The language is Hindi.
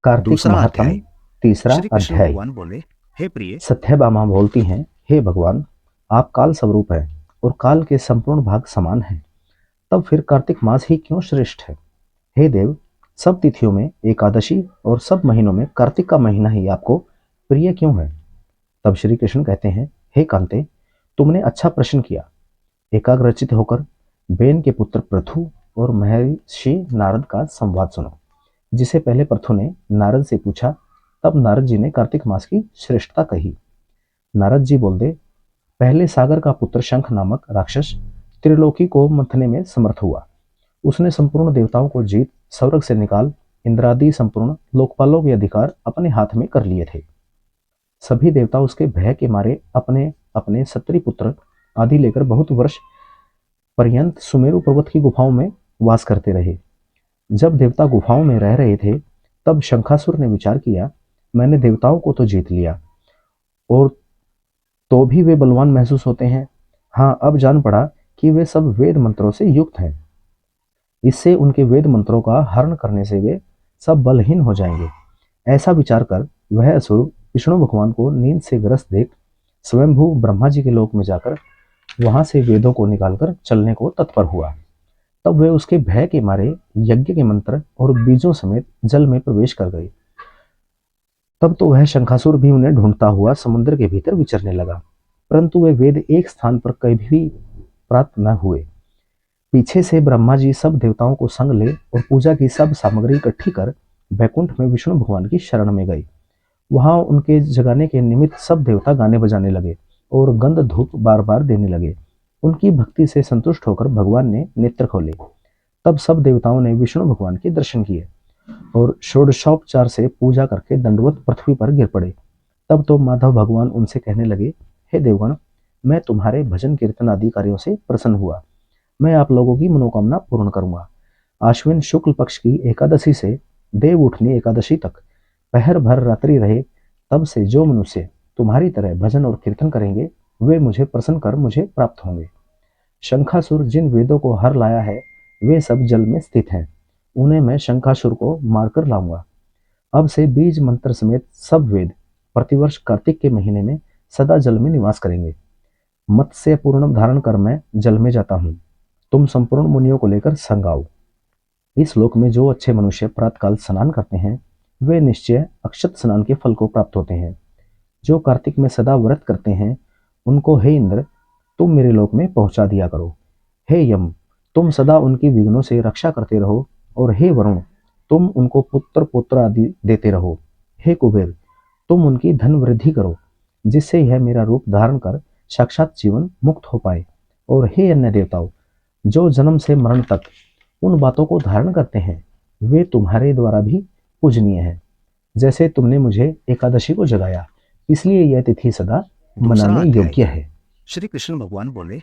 कार्तिक दूसरा महात्म, अध्याय। तीसरा श्री कृष्ण अध्याय। भगवान बोले, हे प्रिय, सत्यभामा बोलती हैं, हे भगवान, आप काल स्वरूप हैं और काल के संपूर्ण भाग समान हैं। तब फिर कार्तिक मास ही क्यों श्रेष्ठ है? हे देव, सब तिथियों में एकादशी और सब महीनों में कार्तिक का महीना ही आपको प्रिय क्यों है? तब श्री कृष्ण कहते हैं, हे कांते, तुमने अच्छा प्रश्न किया। एकाग्रचित होकर बेन के पुत्र पृथु और महर्षि नारद का संवाद सुनो। जिसे पहले पृथु ने नारद से पूछा, तब नारद जी ने कार्तिक मास की श्रेष्ठता कही। नारद जी बोलते, पहले सागर का पुत्र शंख नामक राक्षस त्रिलोकी को मंथने में समर्थ हुआ। उसने संपूर्ण देवताओं को जीत स्वर्ग से निकाल इंद्रादि संपूर्ण लोकपालों के अधिकार अपने हाथ में कर लिए थे। सभी देवता उसके भय के मारे अपने अपने क्षत्रिय पुत्र आदि लेकर बहुत वर्ष पर्यंत सुमेरु पर्वत की गुफाओं में वास करते रहे। जब देवता गुफाओं में रह रहे थे, तब शंखासुर ने विचार किया, मैंने देवताओं को तो जीत लिया और तो भी वे बलवान महसूस होते हैं। हाँ, अब जान पड़ा कि वे सब वेद मंत्रों से युक्त हैं। इससे उनके वेद मंत्रों का हरण करने से वे सब बलहीन हो जाएंगे। ऐसा विचार कर वह असुर विष्णु भगवान को नींद से ग्रस्त देख स्वयंभू ब्रह्मा जी के लोक में जाकर वहां से वेदों को निकालकर चलने को तत्पर हुआ। तब वे उसके भय के मारे यज्ञ के मंत्र और बीजों समेत जल में प्रवेश कर गए। तब तो वह शंखासुर भी उन्हें ढूंढता हुआ समुद्र के भीतर विचरने लगा, परंतु वे वेद एक स्थान पर कभी भी प्राप्त न हुए। पीछे से ब्रह्मा जी सब देवताओं को संग ले और पूजा की सब सामग्री इकट्ठी कर बैकुंठ में विष्णु भगवान की शरण में गए। वहां उनके जगाने के निमित्त सब देवता गाने बजाने लगे और गंध धूप बार बार देने लगे। उनकी भक्ति से संतुष्ट होकर भगवान ने नेत्र खोले। तब सब देवताओं ने विष्णु भगवान के दर्शन किए और षोडशोपचार से पूजा करके दंडवत पृथ्वी पर गिर पड़े। तब तो माधव भगवान उनसे कहने लगे, हे देवगण, मैं तुम्हारे भजन कीर्तन आदि कार्यों से प्रसन्न हुआ। मैं आप लोगों की मनोकामना पूर्ण करूंगा। आश्विन शुक्ल पक्ष की एकादशी से देव उठनी एकादशी तक पहर भर रात्रि रहे, तब से जो मनुष्य तुम्हारी तरह भजन और कीर्तन करेंगे, वे मुझे प्रसन्न कर मुझे प्राप्त होंगे। शंखासुर जिन वेदों को हर लाया है, वे सब जल में स्थित हैं। उन्हें मैं शंखासुर को मारकर लाऊंगा। अब से बीज मंत्र समेत सब वेद प्रतिवर्ष कार्तिक के महीने में सदा जल में निवास करेंगे। मत्स्य पूर्ण धारण कर मैं जल में जाता हूँ। तुम संपूर्ण मुनियों को लेकर संग आओ। इस लोक में जो अच्छे मनुष्य प्रातःकाल स्नान करते हैं, वे निश्चय अक्षत स्नान के फल को प्राप्त होते हैं। जो कार्तिक में सदा व्रत करते हैं, उनको हे इंद्र, तुम मेरे लोक में पहुंचा दिया करो। हे यम, तुम सदा उनकी विघ्नों से रक्षा करते रहो। और हे वरुण, तुम उनको पुत्र पुत्र आदि देते रहो। हे कुबेर, तुम उनकी धन वृद्धि करो, जिससे यह मेरा रूप धारण कर साक्षात जीवन मुक्त हो पाए। और हे अन्य देवताओं, जो जन्म से मरण तक उन बातों को धारण करते हैं, वे तुम्हारे द्वारा भी पूजनीय हैं। जैसे तुमने मुझे एकादशी को जगाया, इसलिए यह तिथि सदा दूसरा मनाने अध्याय। योग्य है। श्री कृष्ण भगवान बोले,